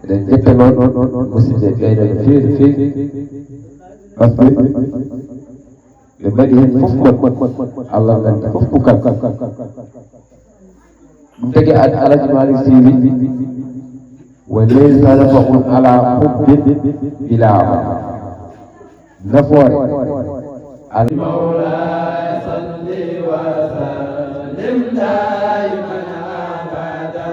eɗen ƴetta noon musidɓe ɓeyda no feewi no feewi par ce que ɓe mbaɗi hen fof kon Allah gandi fof ko kanko ɗum tagi Alaji Malick Sy wi wa laysa nafa'un ala hubbin bila amal nafoore مولاي صل وسلم دائما ابدا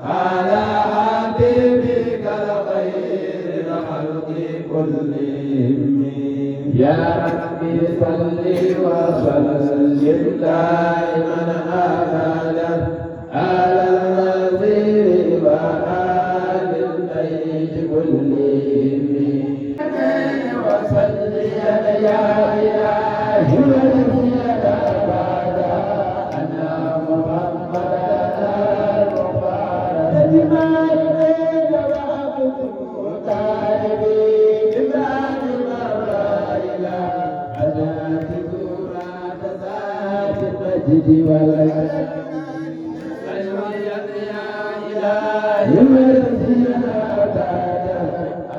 على حبيبك الخير الخلق كلهم يا ربي صل وسلم دائما ابدا على النبي وآل البيت كلهم وصل يا إلهي وسلم أبدا أنا محمدا المختار لجمالك وعبدك طالبي بإبراهيم الرائلة حياة سورة ذات المجد والأكرام يا إلهي وسلم أبدا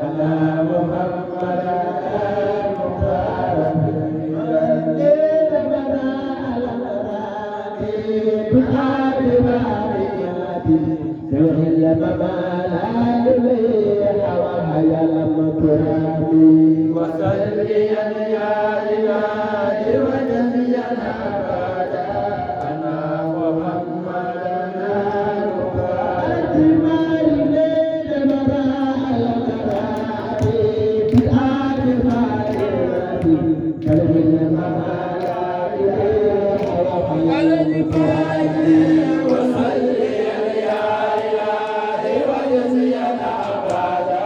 أنا محمدا وصلي يا إلهي وجزينا أبدا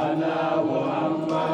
أنا محمدا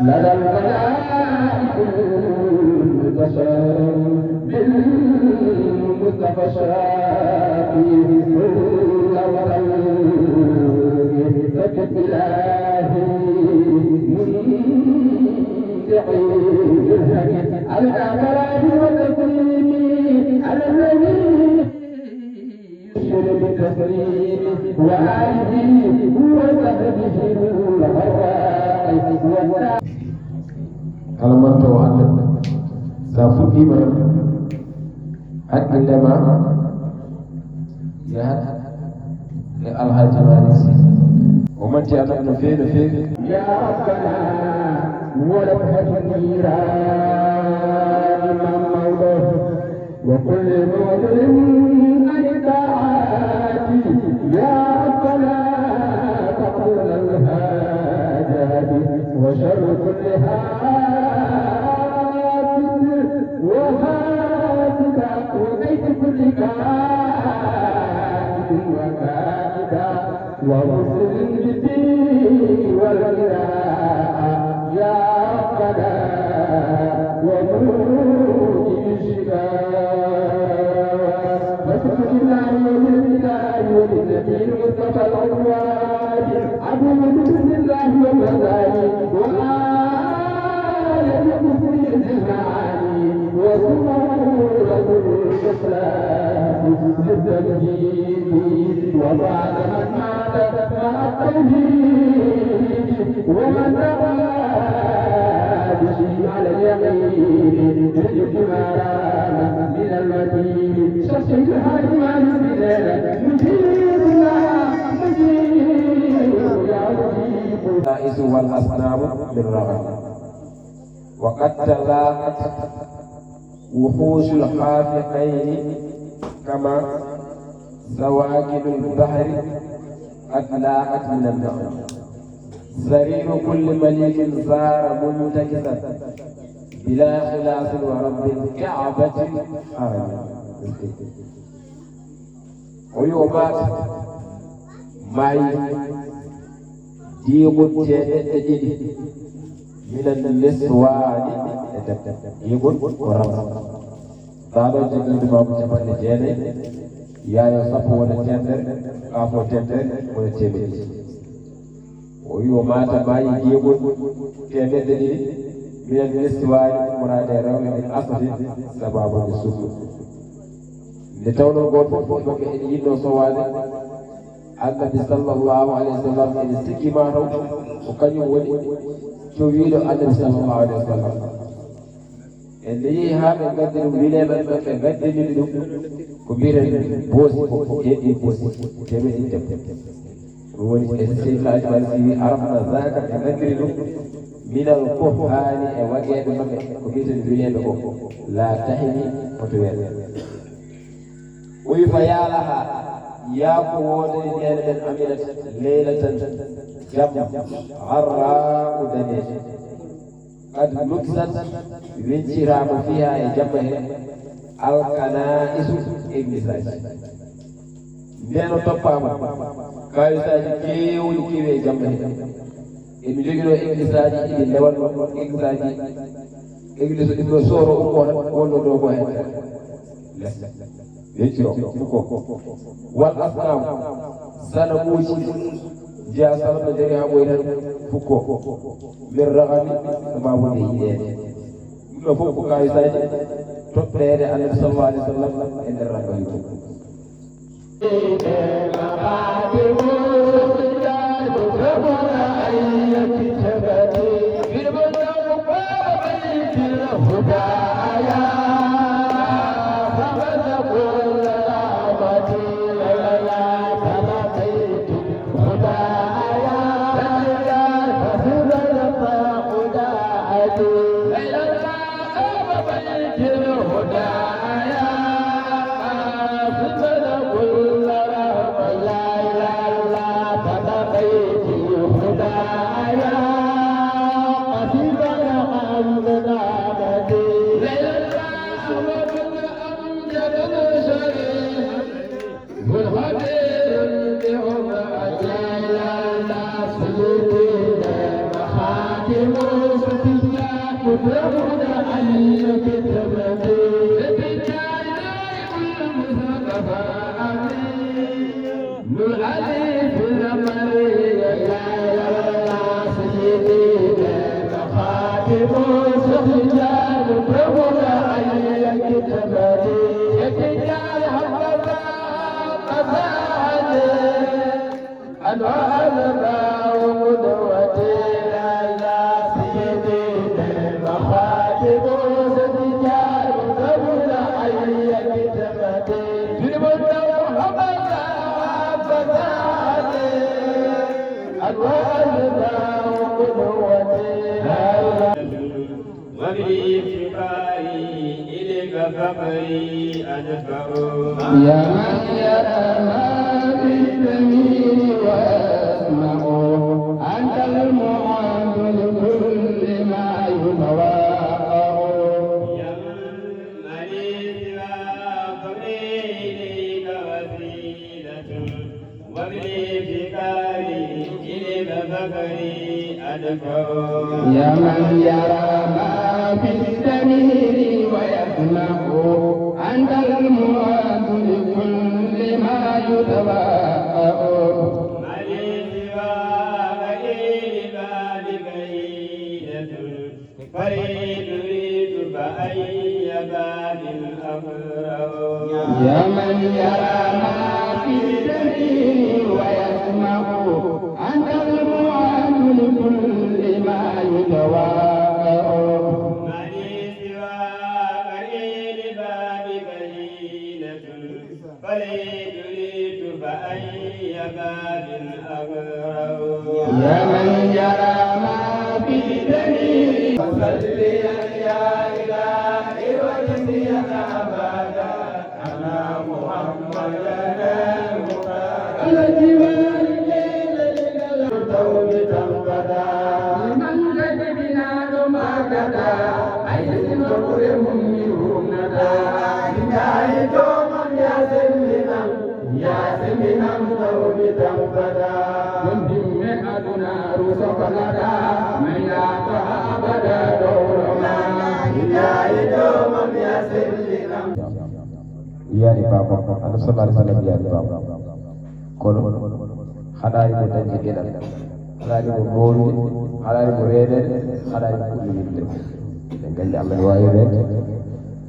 لدى الملائكة بشر بالمصطفى الشافي كل وخلقه سجد إلهي منزعي على الأعراض والتسليم على الذي يشر بالتسليم وآله وصحبه الغراء والنار alamanto Allah sa fuɗɗima haqqillema yahat e Alhaji Malick Sy o manti Allah no feewi no feewi يا ربنا ولك النيران من موضوع وكل مظلم عن طاعاتي يا ربنا تقبل الحاجات وشر كل حاسد وحاسد وكيد كل كائد وكائدا ومسلم بالدين والغناء يا ربنا وموجب الشفاء وسبح الله ولله وللنبي المصطفى الأزواج عبد بسم الله ومزاجه وآل المسلمين المعاني وسورة الإسلام للتمجيد وبعد من مات مع التوحيد ومن تقى على اليمين تجد مارانا من المدين شخصيت حاجما للبلاد مجيب يا مجيب النائس والأصنام بالرغم وقد تلاقت وحوش الحافقين كما سواكن البحر قد لاقت من النعم سرير كل مليك زار منتكسا بلا خلاف ورب الكعبة حرم عيوبات معي ديق الجنة من النسوان يقول ورم هذا جنة ما بتفعل الجنة يا يصف ولا تندر كافو تندر ولا تميل ويومات ما يجيبون كمدني من النسوان مراد راوي من أصل سبب السوق لتونو قول فوق يدو سواد النبي صلى الله عليه وسلم إن سكيمانو وكان يقول تويل النبي صلى الله عليه وسلم اللي هذا قدر ويله من قدر له كبير بوس يدي بوس كبير ولي السيف الأجمل في عرفنا ذاك كمثل من القرآن وجد مكة كبير البلاد لا تهني وتويل ويفيا لها يا قوة لجانب عملت ليلة جمع غراء دنيش قد نكست الانشرام فيها جمع الكنائس إبليس ndeno toppama kayisaji kewɗi kewi e jamma he emi joguino église aji ɗiɗi ndewanno église aji église ɗimɗo soro ummo tan wonno dow ko hen less yecciro fukko wal asnam sana muuci jeya salno jari ha ɓoy tan fukko min ragami mawode yiɗede ɗum ɗo fof ko kayisaji toɓɓere annabi sallallahu alih w sallam e nder ragayuɗum فقري أدفع يا من يرى ما في الجميل ويسمع أنت المعاد لكل ما يتواقع يا من لي سوى فقري إليك وسيلة وابني فكاري إليك فقري أدفع يا من يرى ما في الجميل ويسمع أنت المعاد لكل ما يتواقع علي سواك إلى بابك هيلة فريد يريد فأي باب أقرأ يا من يرى ما في الجميل ويسمع أنت المعاد لكل ما يتواقع علي سواك إلى بابك هيلة فريد يريد فأي باب أقرأ يا من يرى ما في الجميل صليا يا إلهي وجزيا أبدا أنا محمدا المختار الذي والدين للتوب تنقضى لمن كتبنا ما كدا أي نور منهم ندى هداية من يا سمنا التوب تنقضى من دم أدنى رزق لدى من يعطى أبدا دورنا هداية من يا سمنا yaani baba annabi sallallahu alaihi wasallam yaani baba kono haɗaari mo dañde geɗal haɗaari mo moolde haɗaari mo reedede haɗaari mo kullirinde ɓe gandi allah ne wawi reede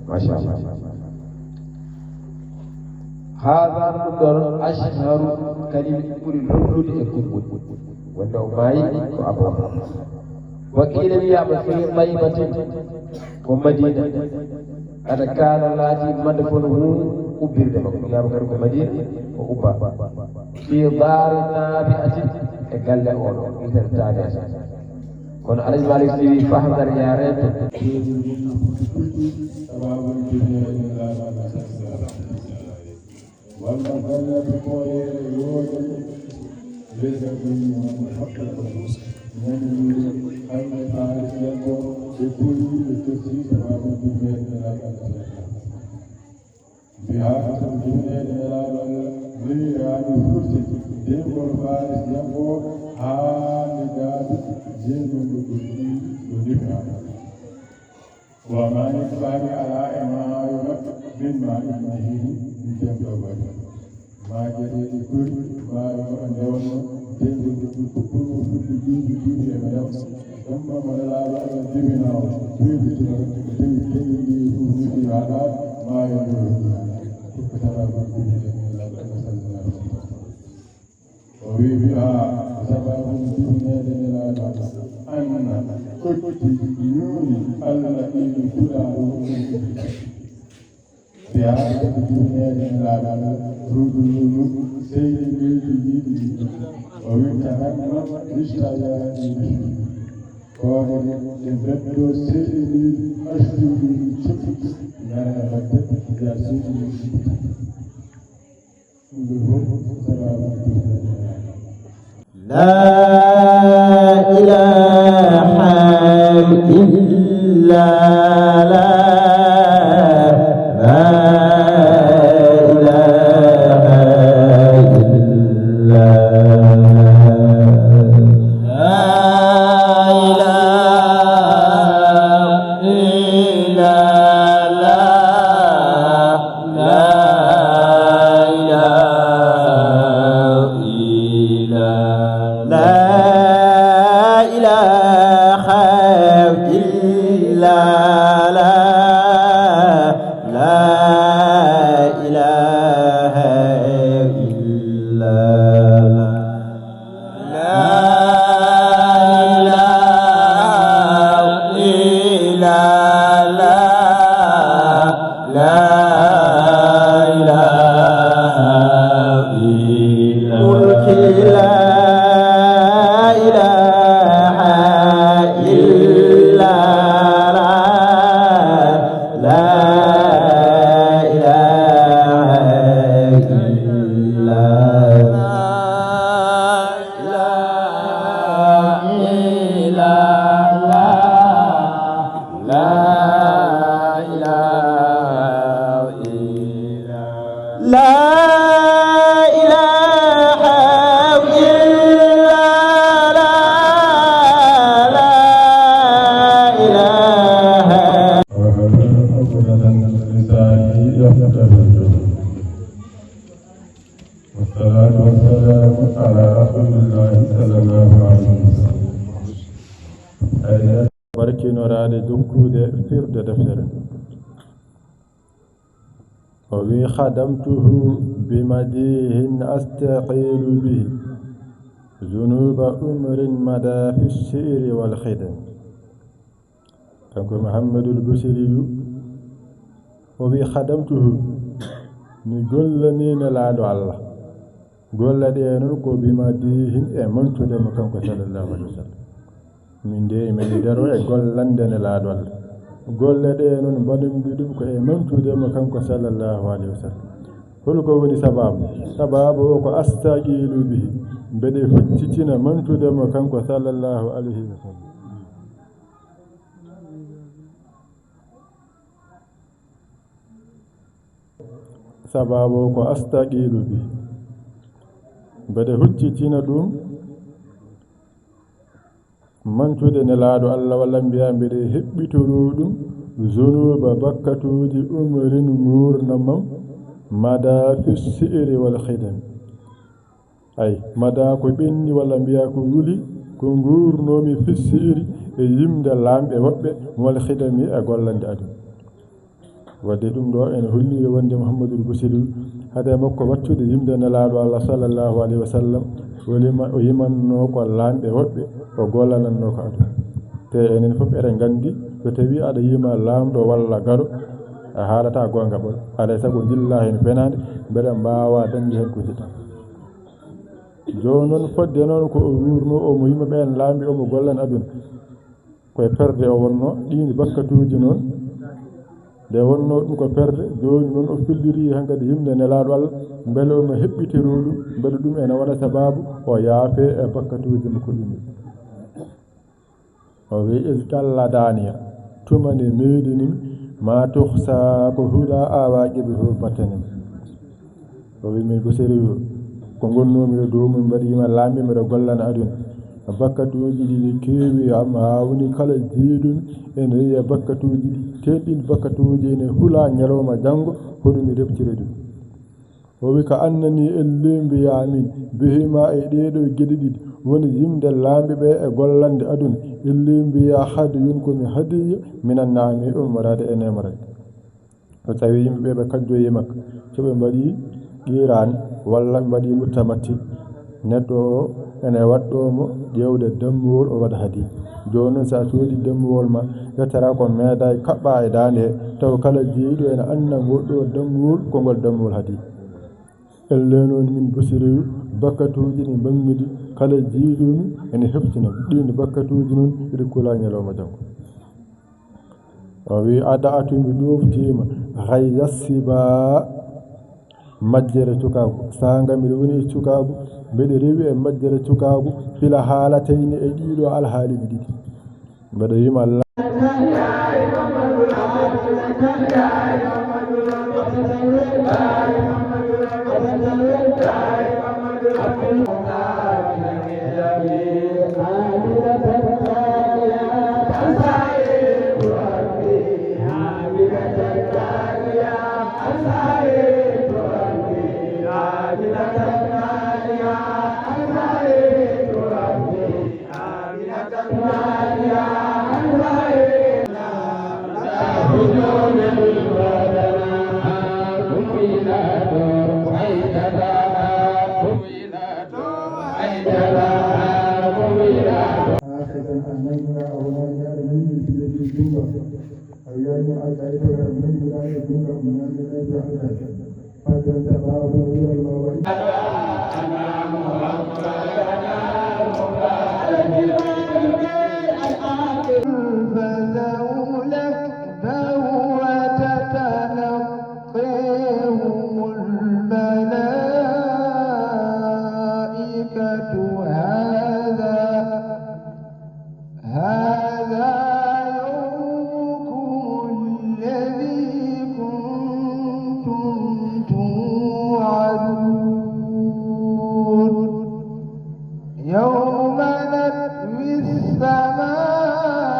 machallah haada ɗum ɗon ashharu kañum ɓuri lollude e konngol wonde o maayi ko abou wa qila wiyama fi taybatin ko madina kada kana laati madfon hu ubbirde makko wiyama kadi ko madina o ubba fi daari tabi'atin e galle oɗo witere tabi'ata kono alaji malik si wi fahdar ya rento والمظلة طويل يوجد للذين محقق من أن فارس يقول بكل التسليم سبب الدنيا إلى بهذا الدنيا إلى غير عن الفرس دين فارس يقول حالقات جن الدنيا ونفع وما يكفر على إمام من ما إنه جنبه ما جري كل ما يؤمن جنب كل جنب يمنع ثم من لا يؤمن جنب جنب على ما يؤمن وبها سبب الدنيا أن كتبنون الذين كلهم بهذا الدنيا لنا رجل سيد ويتمنى اشتياقه قال البدر سيد أشهر شفت لا بدت يا سيد لا إله إلا لا لا لا إله إلا لا إله. والصلاة والسلام على رسول الله صلى الله عليه وسلم. barkinorade dunkude firde deftere o wi khadamtuhu bimadihin astaqilu bihi zunuba umrin mada fi shiri wal khidam. kanko Muhammadul Busiriyu o wi khadamtuhu mi gollanino laaɗo Allah gollade e noon ko bimadihin e mantudemo kanko sallallahu alaihi wasallam. min de min daro e gollande ne laaɗo Allah golle ɗe noon mbaɗumbi ɗum ko e mantudemo kanko sallallahu alaihi wasallam. holko woni sababu o ko astaqilu bihi mbeɗe huccitina mantudemo kanko sallallahu alaihi wasallam. sababu ko astaqilu bihi mbeɗe huccitina ɗum mantude ne laaɗo Allah walla mbiya mbeɗe heɓɓitoro ɗum zunuba bakkatuji umrin gurnamam mada fi si'ri wal khidam. ay mada ko ɓenni walla mbiya ko wuli ko gurnomi fi si'ri e yimde lamɓe woɓɓe wal khidami e gollande aduna. wadde ɗum ɗo ene holli wonde Muhammadul Busiri hade makko wattude yimde ne laaɗo Allah sallallahu alaihi wasallam o yimanno ko lamɓe woɓɓe o gollananno ko aduna. te enen fof eɗen gandi so tawi aɗa yima lamɗo walla gaɗo a haalata gonga ɓol alay saago jilla hen fenade mbeɗa mbawa dañde hen ko jiɗa. joni noon fodde noon ko o wurno omo yima ɓen lamɓe omo gollan aduna koye perde o wonno ɗini bakkatuji noon nde wonno ɗum ko perde. joni noon o filliri hankadi yimde nelaɗo Allah beele omo heɓɓitiro ɗum beele ɗum ene waɗa sababu o yaafe e bakkatuji mo koɗumi. o wi isqalla daniya tumani meɗinimi ma tuhsa ko huuɗa awaqiɓe fof battanimi. o wi min Busiri ko gonnomi e dow mum mbaɗima lamɓe mbiɗa gollana aduna bakkatuji ɗiɗi keewi am ha woni kala jeeɗumi ene yiya bakkatuji ɗi tenɗin bakkatuji ene hula ñalawma janggo hoɗumi reftire ɗum. o wi ko annani elle mbiyamin behima e ɗeɗo gueɗe ɗiɗi woni yimde lamɓe ɓe e gollande aduna elle mbiya hade yon komi hadiya minan naami umrade e nemrade. so tawi yimɓeɓe ɓe kajjoyi makko soɓe mbaɗi qirani walla ɓe mbaɗi muttamatti neɗɗo o ene waɗɗomo ƴewde dammuwol o waɗa haadi. joni noon sa soodi dammuwol ma yettata ko meeɗa kaɓɓa e dande he taw kala jeeyiɗo ene anda ngol ɗo dammuwol ko ngol dammuwol haadi. elle noon min Busiri bakkatuji ɗi mbammidi kala jeeyiɗumi ene heftina ɗin bakkatuji noon iɗi kula ñalawma janggo. o wi ada atumi ɗoftima hay yassiba majjere cukagu sanga mbiɗa woni e cukagu mbeɗe rewi e majjere cukagu fila haalatayni e ɗiɗo alhaaliji ɗiɗi mbeɗa yima فلولا ذو